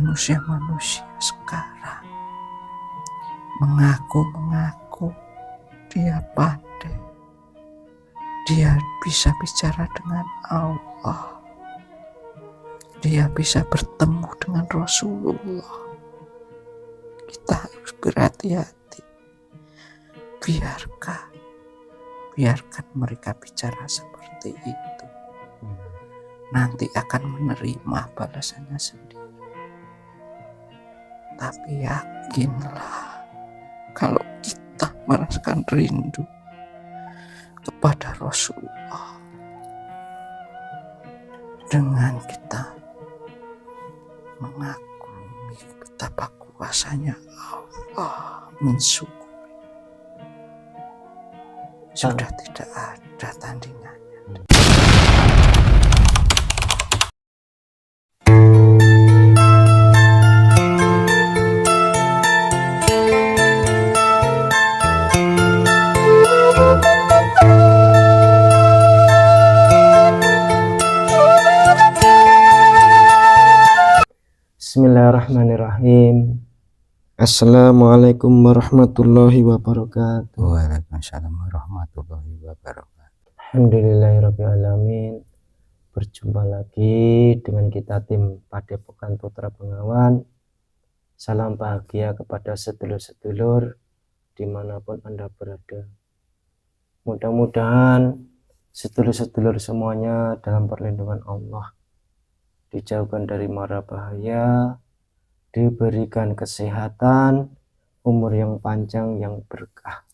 manusia-manusia sekarang mengaku dia pandai, dia bisa bicara dengan Allah, dia bisa bertemu dengan Rasulullah. Kita harus berhati-hati. Biarkan mereka bicara seperti itu. Nanti akan menerima balasannya sendiri. Tapi yakinlah, kalau kita merasakan rindu kepada Rasulullah, dengan kita mengagumi betapa kuasanya Allah, mensyukuri, sudah tidak ada tandingannya. Bismillahirrahmanirrahim. Assalamualaikum warahmatullahi wabarakatuh. Waalaikumsalam warahmatullahi wabarakatuh. Alhamdulillahirrahmanirrahim. Berjumpa lagi dengan kita tim Padepokan Putra Bengawan. Salam bahagia kepada sedulur-sedulur dimanapun Anda berada. Mudah-mudahan sedulur-sedulur semuanya dalam perlindungan Allah, dijauhkan dari mara bahaya, diberikan kesehatan, umur yang panjang, yang berkah.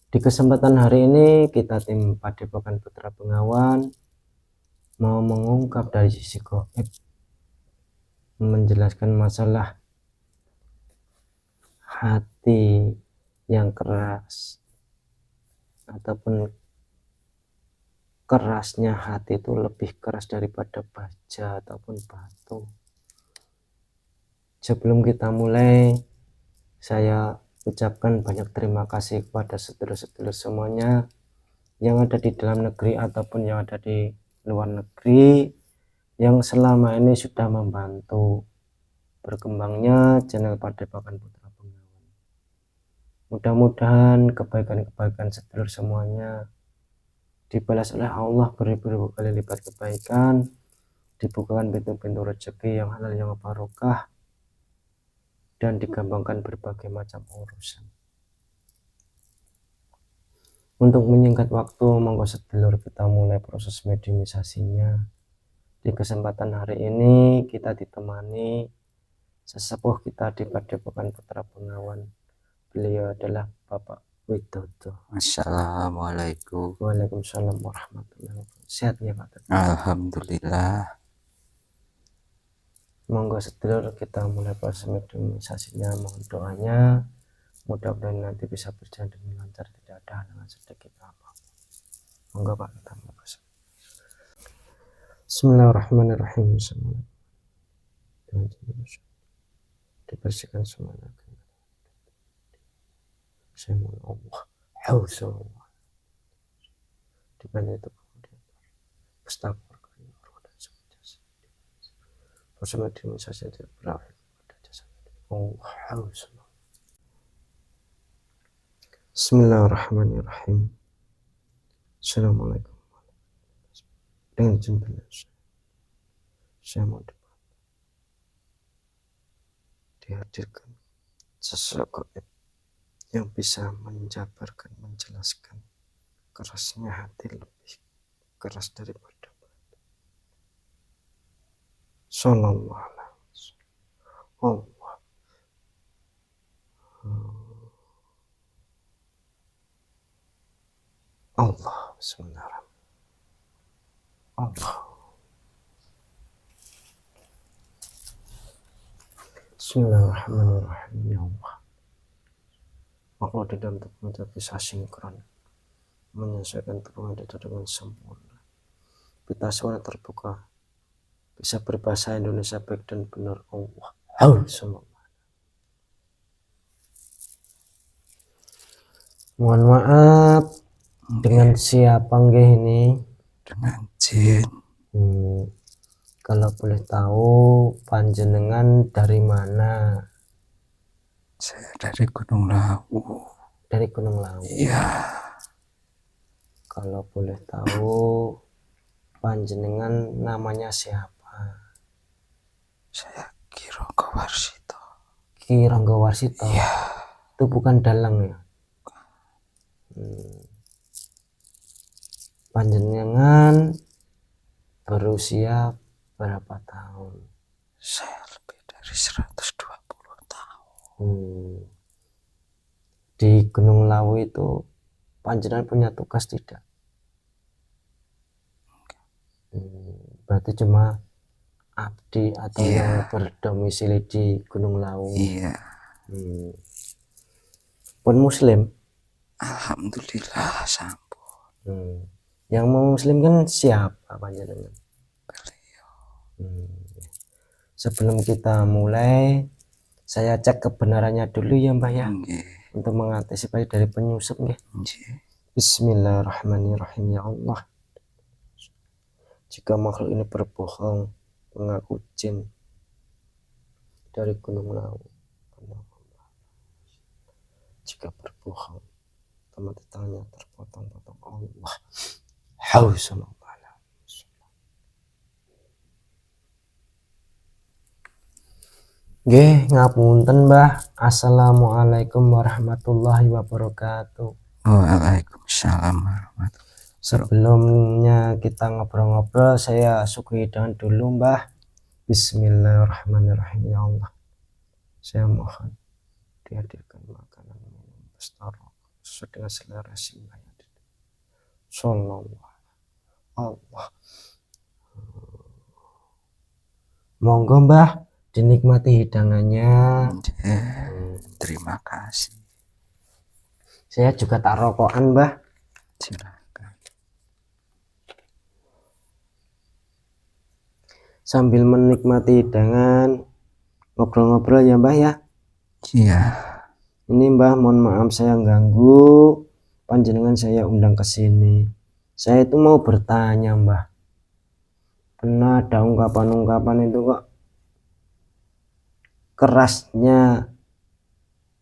Di kesempatan hari ini kita tim Padepokan Putra Bengawan mau mengungkap dari sisi gaib, menjelaskan masalah hati yang keras, ataupun kerasnya hati itu lebih keras daripada baja ataupun batu. Sebelum kita mulai, saya ucapkan banyak terima kasih kepada sedulur-sedulur semuanya yang ada di dalam negeri ataupun yang ada di luar negeri, yang selama ini sudah membantu berkembangnya channel Padepokan Putra Bengawan. Mudah-mudahan kebaikan-kebaikan sedulur semuanya dibalas oleh Allah beribu-ribu kali lipat kebaikan, dibukakan pintu-pintu rezeki yang halal yang barokah, dan digampangkan berbagai macam urusan. Untuk menyingkat waktu, monggo sedulur kita mulai proses mediumisasinya. Di kesempatan hari ini kita ditemani sesepuh kita di Padepokan Putra Bengawan. Beliau adalah Bapak Widodo. Assalamualaikum. Waalaikumsalam warahmatullahi wabarakatuh. Sehat ya Pak? Alhamdulillah. Monggo sedulur kita mulai proses mediumisasinya. Mohon doanya, mudah-mudahan nanti bisa berjalan dengan lancar, tidak ada halangan sedikit apa. Monggo Pak, kita mulai proses. Bismillahirrahmanirrahim. Dibersihkan semuanya. Saya mohon Allah, Hausallah, dibantu itu kemudian astagfirullah dan semuanya. Proses mediumisasi tidak berakhir pada jasa Allah, Hausallah. Bismillahirrahmanirrahim. Assalamualaikum. Dengan izin saya mau dihadirkan sesuatu yang bisa menjabarkan, menjelaskan kerasnya hati lebih keras daripada batu. Sallallahu alaihi wasallam. Allah, bismillahirrahmanirrahim. Allah. Bismillahirrahmanirrahim. Ya Allah, makhluk di dalam tubuh kita bisa sinkron, menyesuaikan tubuh kita dengan sempurna. Pita suara terbuka, bisa berbahasa Indonesia baik dan benar. Allah, semua. Mohon maaf, dengan siapa nggih ini? Dengan jin. Kalau boleh tahu panjenengan dari mana? Saya dari Gunung Lawu. Dari Gunung Lawu. Iya. Kalau boleh tahu panjenengan namanya siapa? Saya Ki Ranggawarsita. Ki Ranggawarsita. Iya. Itu bukan dalang ya? Panjenengan berusia berapa tahun? Saya lebih dari 120 tahun. Di Gunung Lawu itu panjenengan punya tugas tidak? Berarti cuma abdi atau yang berdomisili di Gunung Lawu. Iya. Pun muslim? Alhamdulillah sampun. Yang muslim kan siapa panjenengan? Beliau. Sebelum kita mulai, saya cek kebenarannya dulu ya Mbah ya. Untuk mengantisipasi dari penyusup nggih. Bismillahirrahmanirrahim. Ya Allah, jika makhluk ini berbohong mengaku jin dari Gunung Lawu, jika berbohong teman tangannya terpotong-potong, Allah hausallallahu. Nggih, ngapunten Mbah. Assalamualaikum warahmatullahi wabarakatuh. Waalaikumsalam warahmatullahi. Sebelumnya kita ngobrol-ngobrol, saya sugih hidangan dulu Mbah. Bismillahirrahmanirrahim. Ya Allah, saya mohon dihadirkan makanan minum bestara sesuai dengan selera Mbah. Sallallahu Allah. Monggo Mbah, dinikmati hidangannya. Terima kasih. Saya juga tak rokokan Mbah. Silakan. Sambil menikmati hidangan, ngobrol-ngobrol ya Mbah ya. Iya. Ini Mbah, mohon maaf saya ganggu. Panjenengan saya undang ke sini. Saya itu mau bertanya Mbah. Pernah ada ungkapan-ungkapan itu kok kerasnya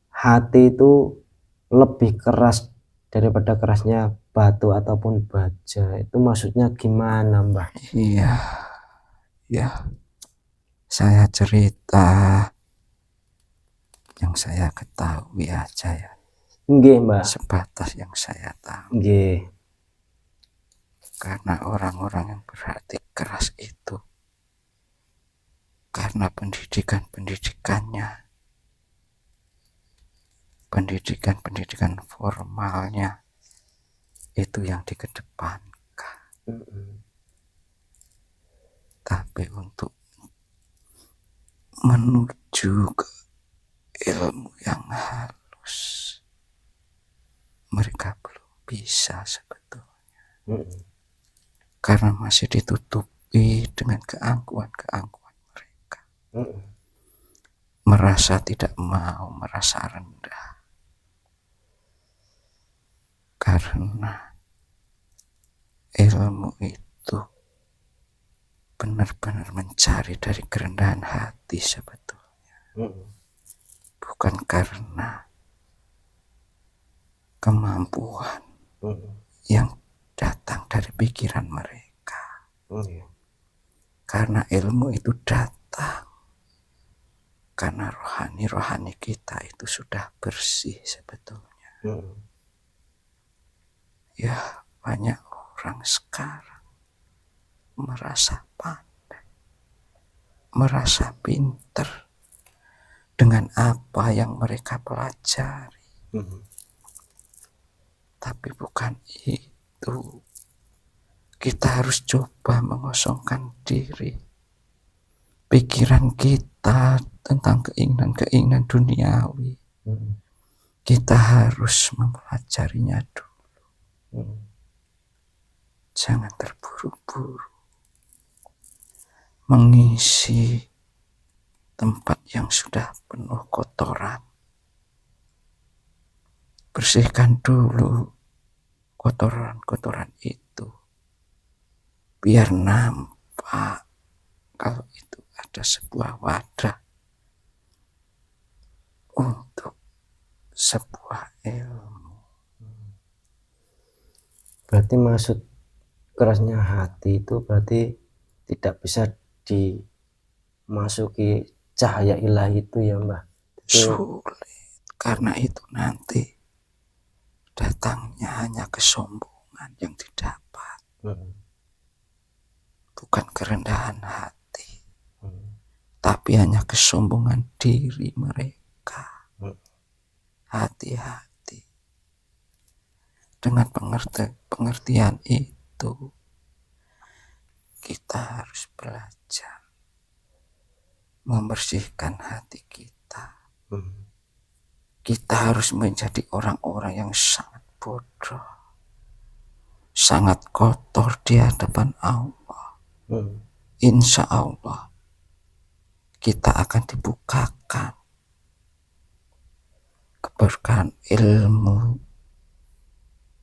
hati itu lebih keras daripada kerasnya batu ataupun baja. Itu maksudnya gimana Mbah? Iya. Ya. Saya cerita yang saya ketahui aja ya. Nggih Mbah. Sebatas yang saya tahu. Nggih. Karena orang-orang yang berhati keras itu karena pendidikannya, pendidikan formalnya itu yang dikedepankan. Tapi untuk menuju ke ilmu yang halus mereka belum bisa sebetulnya. Karena masih ditutupi dengan keangkuhan mereka. Merasa tidak mau, merasa rendah. Karena ilmu itu benar-benar mencari dari kerendahan hati sebetulnya. Bukan karena kemampuan yang datang dari pikiran mereka. Karena ilmu itu datang karena rohani kita itu sudah bersih sebetulnya. Ya, banyak orang sekarang merasa pandai, merasa pinter dengan apa yang mereka pelajari. Tapi bukan itu. Kita harus coba mengosongkan diri, pikiran kita tentang keinginan-keinginan duniawi. Kita harus mempelajarinya dulu. Jangan terburu-buru mengisi tempat yang sudah penuh kotoran. Bersihkan dulu kotoran-kotoran itu biar nampak kalau itu ada sebuah wadah untuk sebuah ilmu. Berarti maksud kerasnya hati itu berarti tidak bisa dimasuki cahaya ilahi itu ya Mbah. Sulit, karena itu nanti datangnya hanya kesombongan yang didapat, bukan kerendahan hati, tapi hanya kesombongan diri mereka. Hati-hati dengan pengertian itu. Kita harus belajar membersihkan hati kita. Kita harus menjadi orang-orang yang sangat bodoh, sangat kotor di hadapan Allah. Insya Allah kita akan dibukakan keberkahan ilmu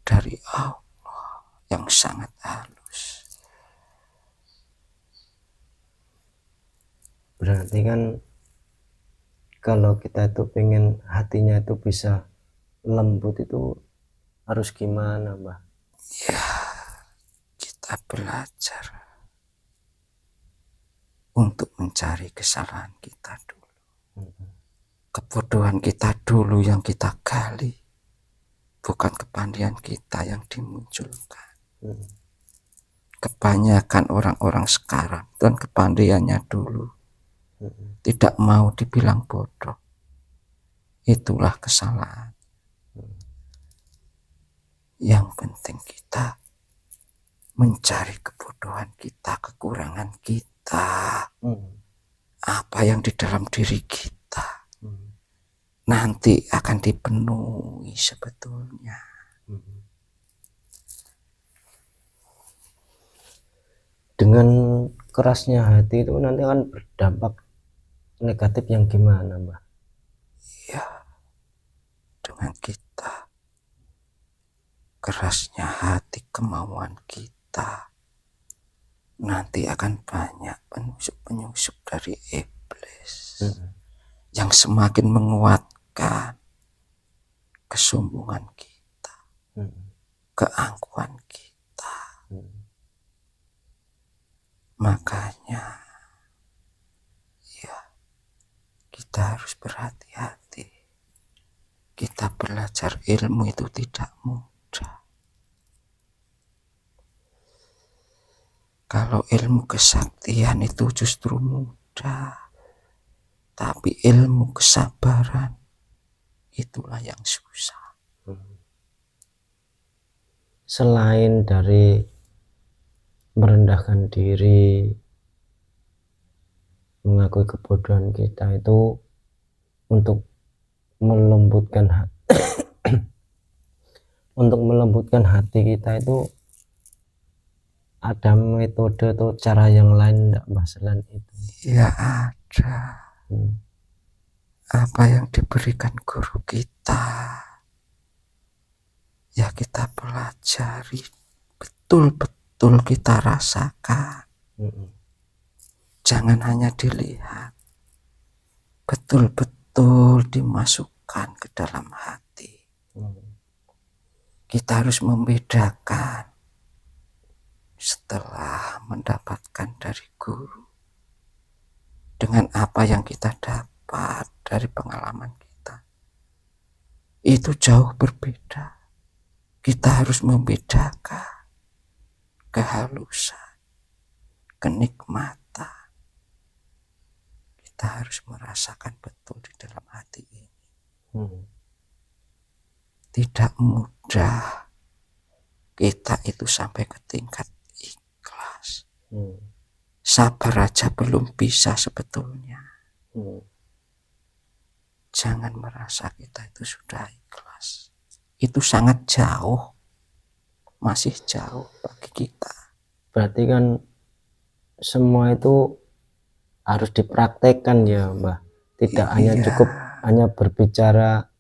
dari Allah yang sangat halus. Berarti kan kalau kita itu pengen hatinya itu bisa lembut itu harus gimana Mbah? Ya, kita belajar untuk mencari kesalahan kita dulu. Kebodohan kita dulu yang kita gali, bukan kepandaian kita yang dimunculkan. Kebanyakan orang-orang sekarang dan kepandaiannya dulu tidak mau dibilang bodoh. Itulah kesalahan. Yang penting kita mencari kebodohan kita, kekurangan kita, apa yang di dalam diri kita nanti akan dipenuhi sebetulnya. Dengan kerasnya hati itu nanti akan berdampak negatif yang gimana Mbah? Ya, dengan kita kerasnya hati, kemauan kita, nanti akan banyak penyusup-penyusup dari iblis yang semakin menguatkan kesombongan kita, keangkuhan kita. Makanya ya, kita harus berhati-hati. Kita belajar ilmu itu tidak mudah. Kalau ilmu kesaktian itu justru mudah, tapi ilmu kesabaran itulah yang susah. Selain dari merendahkan diri, mengakui kebodohan kita itu untuk melembutkan hati kita itu ada metode atau cara yang lain enggak Mbah selain itu? Ya ada. Apa yang diberikan guru kita, ya kita pelajari, betul-betul kita rasakan. Jangan hanya dilihat, betul-betul dimasukkan ke dalam hati. Kita harus membedakan setelah mendapatkan dari guru dengan apa yang kita dapat dari pengalaman kita. Itu jauh berbeda. Kita harus membedakan kehalusan, kenikmatan. Kita harus merasakan betul di dalam hati ini. Tidak mudah kita itu sampai ke tingkat ikhlas. Sabar aja belum bisa sebetulnya. Jangan merasa kita itu sudah ikhlas. Itu sangat jauh, masih jauh bagi kita. Berarti kan semua itu harus dipraktekkan ya Mbah, tidak hanya cukup hanya berbicara,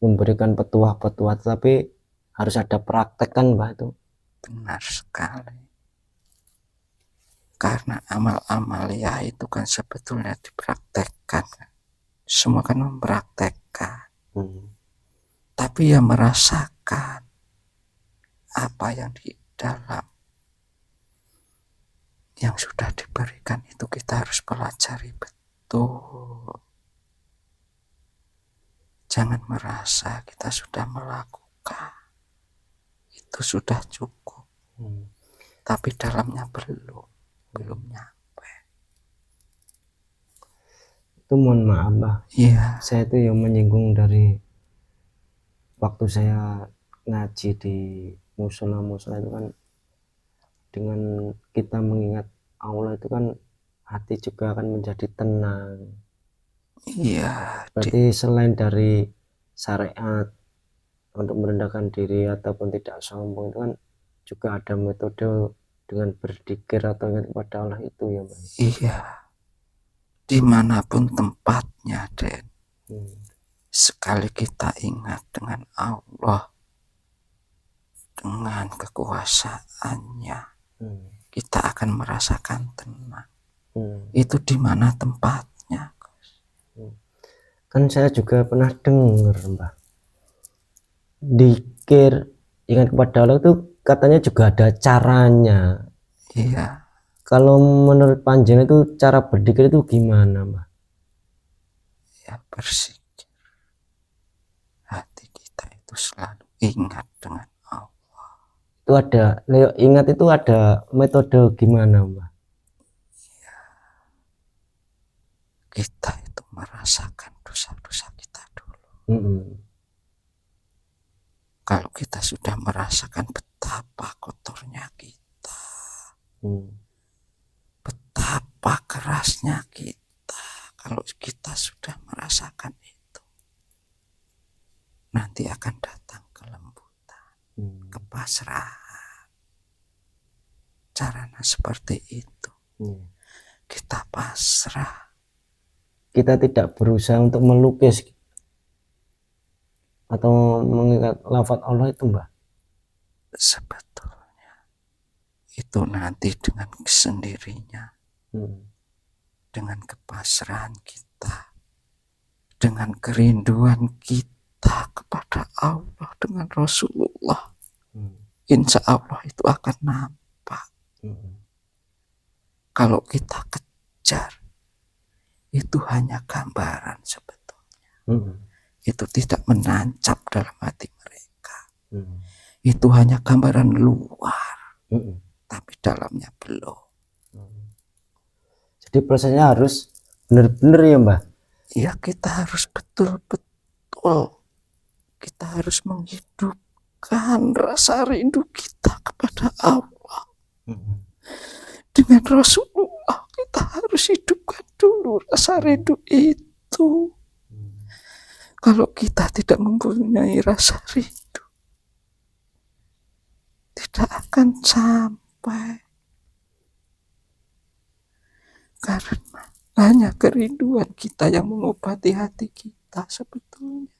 memberikan petuah-petuah, tapi harus ada praktek kan Mbah itu. Benar sekali. Karena amal-amal ya itu kan sebetulnya dipraktekkan. Semua kan mempraktekkan. Tapi ya merasakan apa yang di dalam yang sudah diberikan itu kita harus pelajari betul. Jangan merasa kita sudah melakukan, itu sudah cukup. Tapi dalamnya belum nyampe. Itu mohon maaf Mbah, Iya. saya itu yang menyinggung dari waktu saya ngaji di musola itu kan, dengan kita mengingat Allah itu kan hati juga akan menjadi tenang. Iya. Berarti selain dari syariat untuk merendahkan diri ataupun tidak sombong, itu kan juga ada metode dengan berzikir atau ingat kepada Allah itu ya Mbak. Iya. Dimanapun tempatnya, Den. Sekali kita ingat dengan Allah, dengan kekuasaannya, kita akan merasakan tenang. Itu di mana tempatnya? Kan saya juga pernah dengar Mbak, dikir ingat kepada Allah itu katanya juga ada caranya. Iya. Kalau menurut Panjen itu cara berzikir itu gimana Mbak? Ya bersikir. Hati kita itu selalu ingat dengan Allah. Itu ada, ingat itu ada metode gimana Mbak? Kita itu merasakan dosa-dosa kita dulu. Kalau kita sudah merasakan betapa kotornya kita, betapa kerasnya kita, kalau kita sudah merasakan itu, nanti akan datang kelembutan, kepasrahan. Caranya seperti itu. Kita pasrah. Kita tidak berusaha untuk melukis atau mengingat lafaz Allah itu Mbak. Sebetulnya itu nanti dengan sendirinya, dengan kepasrahan kita, dengan kerinduan kita kepada Allah, dengan Rasulullah, insya Allah itu akan nampak. Kalau kita kejar, itu hanya gambaran sebetulnya. Itu tidak menancap dalam hati mereka. Itu hanya gambaran luar, tapi dalamnya belum. Jadi prosesnya harus benar-benar ya Mbak. Ya kita harus betul-betul, kita harus menghidupkan rasa rindu kita kepada Allah. Dengan Rasulullah kita harus hidupkan dulu rasa rindu itu. Kalau kita tidak mempunyai rasa rindu, tidak akan sampai. Karena hanya kerinduan kita yang mengobati hati kita sebetulnya.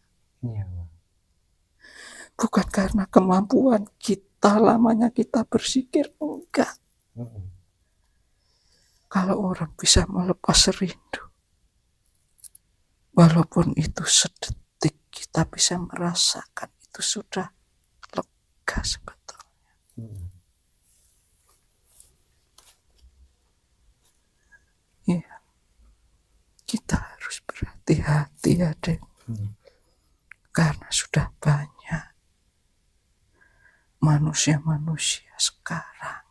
Bukan karena kemampuan kita lamanya kita bersikir, enggak. Kalau orang bisa melepas rindu, walaupun itu sedetik, kita bisa merasakan itu sudah lega sebetulnya. Iya, kita harus berhati-hati ya Den. Karena sudah banyak manusia-manusia sekarang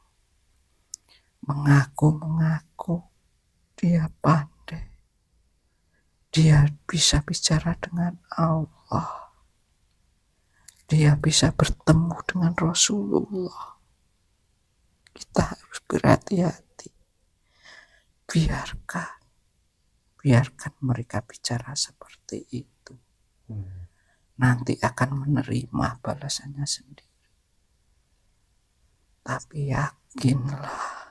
mengaku dia pandai, dia bisa bicara dengan Allah, dia bisa bertemu dengan Rasulullah. Kita harus berhati-hati. Biarkan mereka bicara seperti itu. Nanti akan menerima balasannya sendiri. Tapi yakinlah,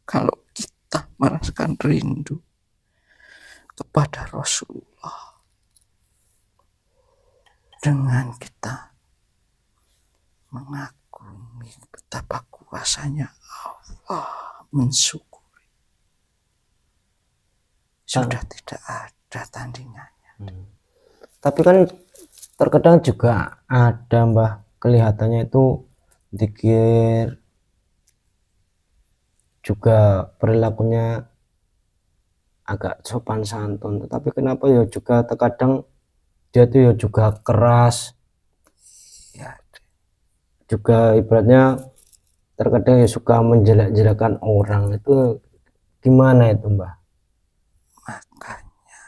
kalau kita merasakan rindu kepada Rasulullah, dengan kita mengagumi betapa kuasanya Allah, mensyukuri sudah tidak ada tandingannya. Tapi kan terkadang juga ada Mbah, kelihatannya itu dikir juga perilakunya agak sopan santun, tetapi kenapa ya juga terkadang dia tuh ya juga keras, Ya, juga ibaratnya terkadang ya suka menjelek-jelekan orang. Itu gimana itu Mbah? makanya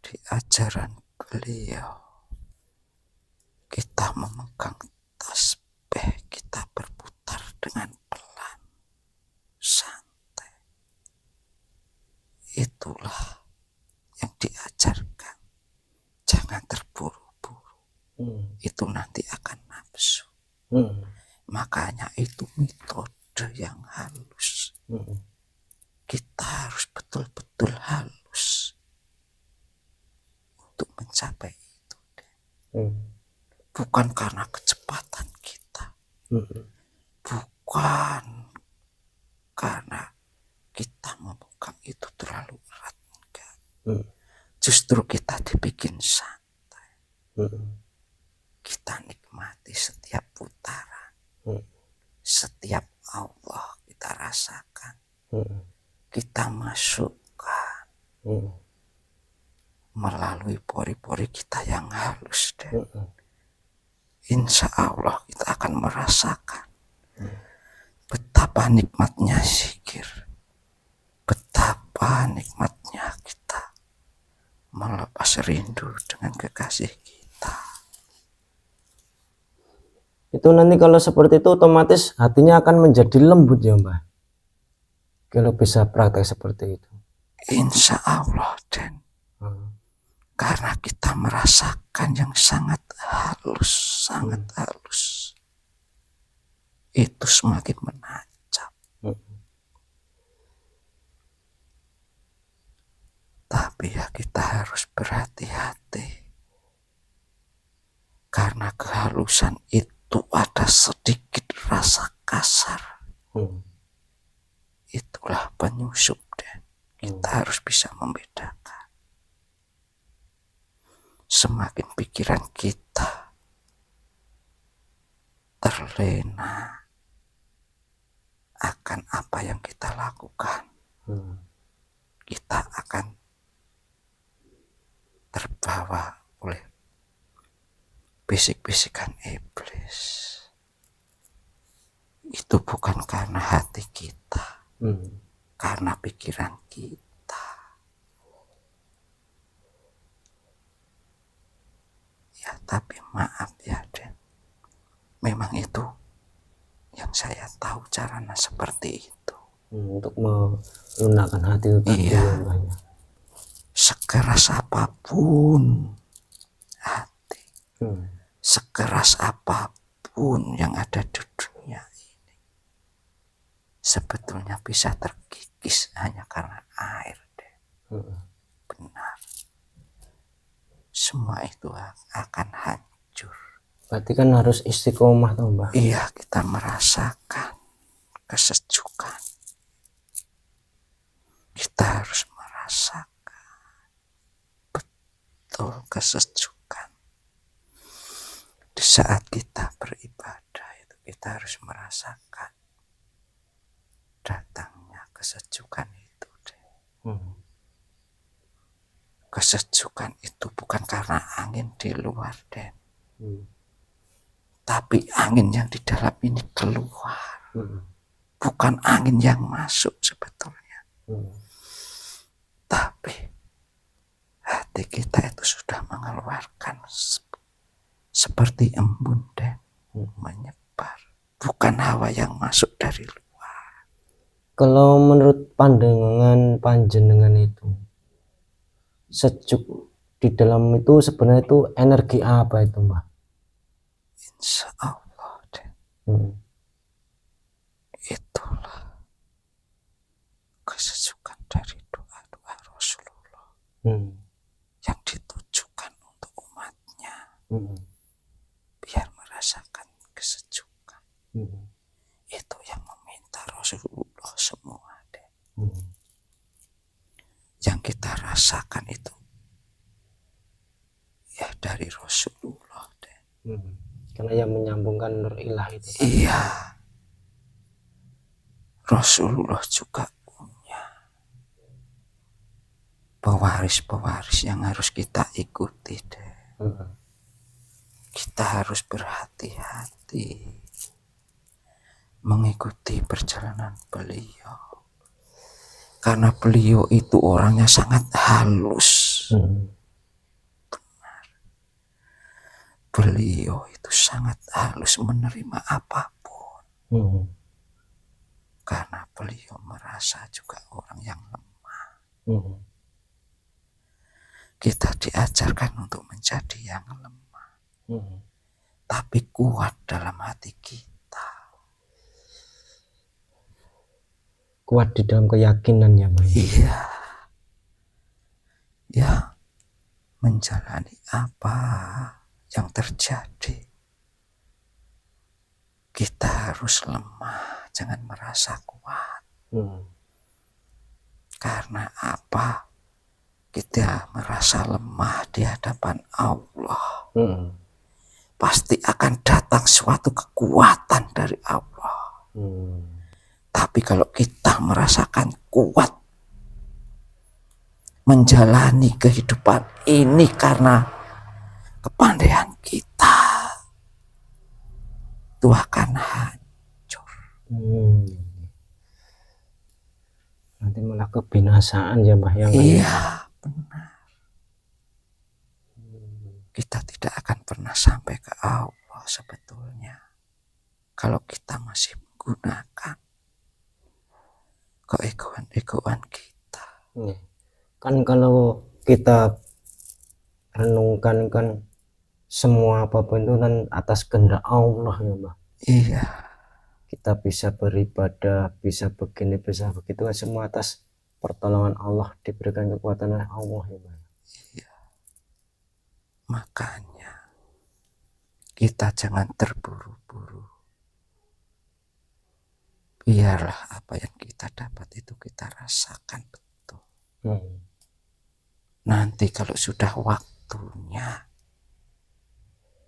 di ajaran beliau kita memegang tasbih, kita berputar dengan pelan, santai. Itulah yang diajarkan. Jangan terburu-buru. Itu nanti akan nafsu. Makanya itu metode yang halus. Kita harus betul-betul halus untuk mencapai itu. Bukan karena kecepatan kita, bukan karena kita memegang itu terlalu erat, enggak. Justru kita dibikin santai. Kita nikmati setiap putaran, setiap Allah kita rasakan, kita masukkan melalui pori-pori kita yang halus. Dan insya Allah kita akan merasakan betapa nikmatnya zikir, betapa nikmatnya kita melepas rindu dengan kekasih kita. Itu nanti kalau seperti itu otomatis hatinya akan menjadi lembut ya Mbah, kalau bisa praktek seperti itu. Insya Allah, Dan. Karena kita merasakan yang sangat halus, sangat halus. Itu semakin menancap. Tapi ya kita harus berhati-hati. Karena kehalusan itu ada sedikit rasa kasar. Itulah penyusup, Dan. Kita harus bisa membedakan. Semakin pikiran kita terlena akan apa yang kita lakukan, kita akan terbawa oleh bisik-bisikan iblis. Itu bukan karena hati kita, karena pikiran kita. Ya, tapi maaf ya, Den. Memang itu yang saya tahu caranya seperti itu. Untuk melunakkan hati itu tadi. Iya. Ya, Sekeras apapun hati, sekeras apapun yang ada di dunia ini, sebetulnya bisa terkikis hanya karena air, Den. Benar. Semua itu akan hancur. berarti kan harus istiqomah tuh Mbah. Iya, kita merasakan kesejukan. Kita harus merasakan betul kesejukan. Di saat kita beribadah itu kita harus merasakan datangnya kesejukan itu. Kesejukan itu bukan karena angin di luar, Den. Tapi angin yang di dalam ini keluar. Bukan angin yang masuk sebetulnya. Tapi hati kita itu sudah mengeluarkan seperti embun, Den. Menyebar. Bukan hawa yang masuk dari luar. Kalau menurut pandangan panjenengan itu, sejuk di dalam itu sebenarnya itu energi apa itu Mbah? Insya Allah, Den. Itulah kesejukan dari doa-doa Rasulullah yang ditujukan untuk umatnya, biar merasakan kesejukan. Itu yang meminta Rasulullah semua, Den. merasakan itu ya dari Rasulullah deh. Karena yang menyambungkan nur ilah itu kan. Iya, Rasulullah juga punya pewaris-pewaris yang harus kita ikuti deh. Kita harus berhati-hati mengikuti perjalanan beliau, karena beliau itu orangnya sangat halus. Beliau itu sangat halus menerima apapun, karena beliau merasa juga orang yang lemah. Kita diajarkan untuk menjadi yang lemah, tapi kuat dalam hati kita, kuat di dalam keyakinan ya Mbak. Iya, ya menjalani apa yang terjadi. Kita harus lemah, jangan merasa kuat. Karena apa? Kita merasa lemah di hadapan Allah, pasti akan datang suatu kekuatan dari Allah. Tapi kalau kita merasakan kuat menjalani kehidupan ini karena kepandaian kita, itu akan hancur. Nanti malah kebinasaan ya Mbah yang iya benar. Kita tidak akan pernah sampai ke Allah sebetulnya kalau kita masih menggunakan keegoan kita. Kan kalau kita renungkan kan semua apapun itu kan atas kehendak Allah ya Mbah. Iya. Kita bisa beribadah, bisa begini, bisa begitu, semua atas pertolongan Allah, diberikan kekuatan oleh Allah ya Mbah. Iya. Makanya kita jangan terburu-buru. Biarlah apa yang kita dapat itu kita rasakan betul. Nanti kalau sudah waktunya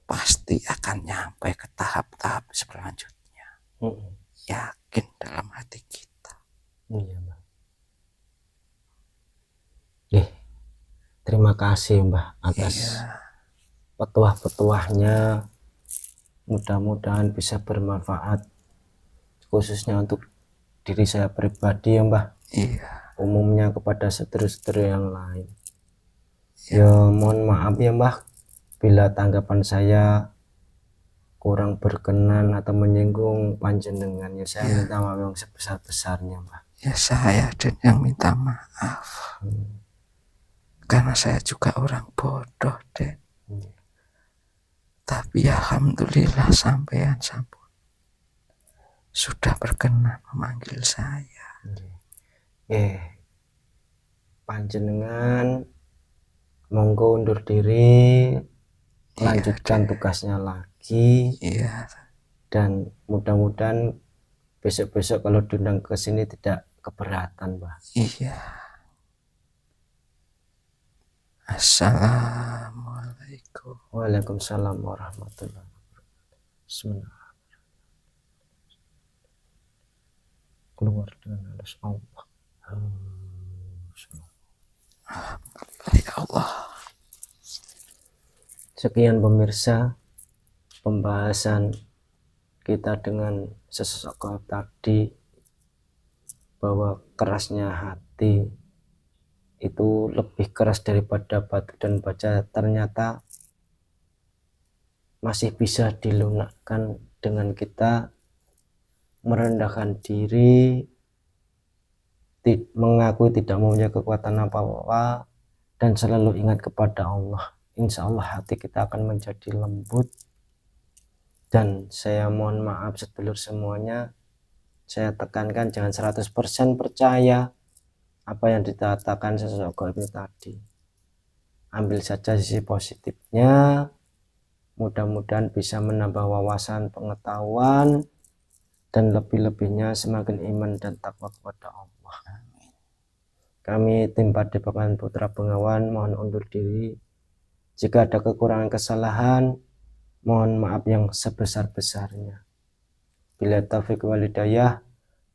pasti akan nyampe ke tahap-tahap selanjutnya. Yakin dalam hati kita. Iya Mbah. Terima kasih Mbah atas petuah-petuahnya. Mudah-mudahan bisa bermanfaat khususnya untuk diri saya pribadi ya Mbah. Iya. Umumnya kepada saudara-saudara yang lain. Ya mohon maaf ya Mbah bila tanggapan saya kurang berkenan atau menyinggung panjenengan, ya saya minta maaf yang sebesar-besarnya Mbah. Ya saya dan yang minta maaf. Karena saya juga orang bodoh deh. Tapi alhamdulillah sampean sampun sudah berkenan memanggil saya. Panjenengan monggo undur diri, lanjutkan tugasnya lagi. Iya. Dan mudah-mudahan besok-besok kalau diundang ke sini tidak keberatan Mbah. Iya. Assalamualaikum. Waalaikumsalam warahmatullahi wabarakatuh. Bismillahirrahmanirrahim. Keluar dengan halus Allah. Ya Allah. Sekian pemirsa pembahasan kita dengan sesosok tadi, bahwa kerasnya hati itu lebih keras daripada batu dan baja, ternyata masih bisa dilunakkan dengan kita merendahkan diri, mengakui tidak mempunyai kekuatan apa-apa, dan selalu ingat kepada Allah. Insya Allah hati kita akan menjadi lembut. Dan saya mohon maaf sedulur semuanya, saya tekankan jangan 100% percaya apa yang dikatakan sesosok gaib ini tadi. Ambil saja sisi positifnya, mudah-mudahan bisa menambah wawasan pengetahuan, dan lebih-lebihnya semakin iman dan takwa kepada Allah. Kami tim Padepokan Putra Bengawan mohon undur diri. Jika ada kekurangan kesalahan, mohon maaf yang sebesar-besarnya. Bila taufiq wal hidayah,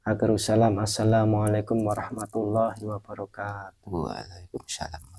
Assalamualaikum warahmatullahi wabarakatuh. Waalaikumsalam.